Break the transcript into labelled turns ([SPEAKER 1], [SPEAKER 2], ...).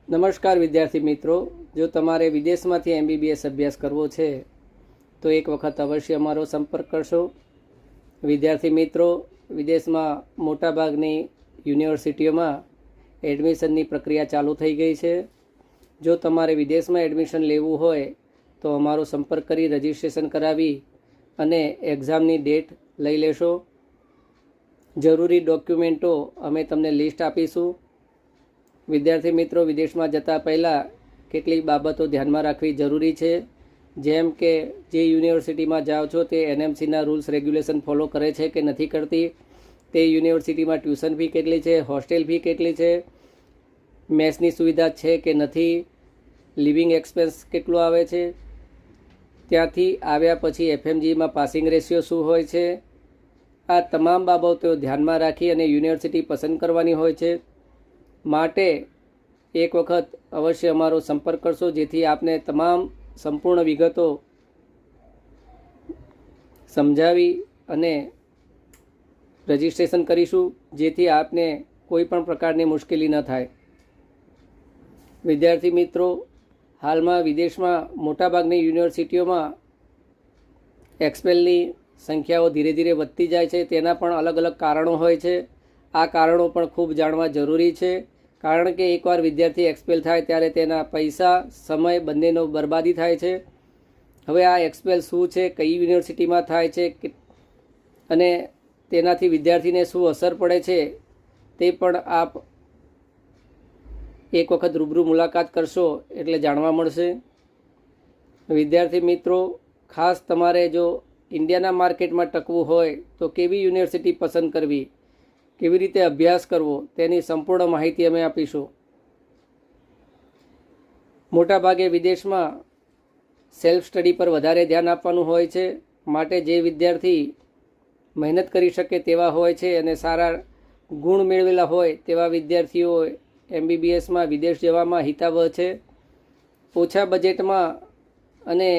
[SPEAKER 1] નમસ્કાર વિદ્યાર્થી મિત્રો, જો તમારે વિદેશમાંથી MBBS અભ્યાસ કરવો છે તો એક વખત અવશ્ય અમારો સંપર્ક કરશો. વિદ્યાર્થી મિત્રો, વિદેશમાં મોટાભાગની યુનિવર્સિટીઓમાં એડમિશનની પ્રક્રિયા ચાલુ થઈ ગઈ છે. જો તમારે વિદેશમાં એડમિશન લેવું હોય તો અમારો સંપર્ક કરી રજિસ્ટ્રેશન કરાવી અને એક્ઝામની ડેટ લઈ લેશો. જરૂરી ડોક્યુમેન્ટો અમે તમને લિસ્ટ આપીશું. વિદ્યાર્થી મિત્રો, વિદેશમાં જતાં પહેલાં કેટલીક બાબતો ધ્યાનમાં રાખવી જરૂરી છે, જેમ કે જે યુનિવર્સિટીમાં જાઓ છો તે NMCના રૂલ્સ રેગ્યુલેશન ફોલો કરે છે કે નથી કરતી, તે યુનિવર્સિટીમાં ટ્યુશન ફી કેટલી છે, હોસ્ટેલ ફી કેટલી છે, મેસની સુવિધા છે કે નથી, લિવિંગ એક્સપેન્સ કેટલો આવે છે, ત્યાંથી આવ્યા પછી FMGમાં પાસિંગ રેશિયો શું હોય છે. આ તમામ બાબતો ધ્યાનમાં રાખી અને યુનિવર્સિટી પસંદ કરવાની હોય છે. માટે એક વખત અવશ્ય અમારો સંપર્ક કરશો, જેથી આપને તમામ સંપૂર્ણ વિગતો સમજાવી અને રજિસ્ટ્રેશન કરીશું, જેથી આપને કોઈ પણ પ્રકારની મુશ્કેલી ન થાય. વિદ્યાર્થી મિત્રો, હાલમાં વિદેશમાં મોટાભાગની યુનિવર્સિટીઓમાં એક્સપેલની સંખ્યાઓ ધીરે ધીરે વધતી જાય છે. તેના પણ અલગ અલગ કારણો હોય છે. આ કારણો પણ ખૂબ જાણવા જરૂરી છે, કારણ કે એકવાર વિદ્યાર્થી એક્સપેલ થાય ત્યારે તેના પૈસા, સમય બંનેનો બરબાદી થાય છે. હવે આ એક્સપેલ શું છે, કઈ યુનિવર્સિટીમાં થાય છે અને તેનાથી વિદ્યાર્થીને શું અસર પડે છે, તે પણ આપ એક વખત રૂબરૂ મુલાકાત કરશો એટલે જાણવા મળશે. વિદ્યાર્થી મિત્રો, ખાસ તમારે જો ઇન્ડિયાના માર્કેટમાં ટકવું હોય તો કેવી યુનિવર્સિટી પસંદ કરવી, કેવી રીતે અભ્યાસ કરવો, તેની સંપૂર્ણ માહિતી અમે આપીશું. મોટાભાગે વિદેશમાં સેલ્ફ સ્ટડી પર વધારે ધ્યાન આપવાનું હોય છે. માટે જે વિદ્યાર્થી મહેનત કરી શકે તેવા હોય છે અને સારા ગુણ મેળવેલા હોય તેવા વિદ્યાર્થીઓ MBBSમાં વિદેશ જવામાં હિતાવહ છે. ઓછા બજેટમાં અને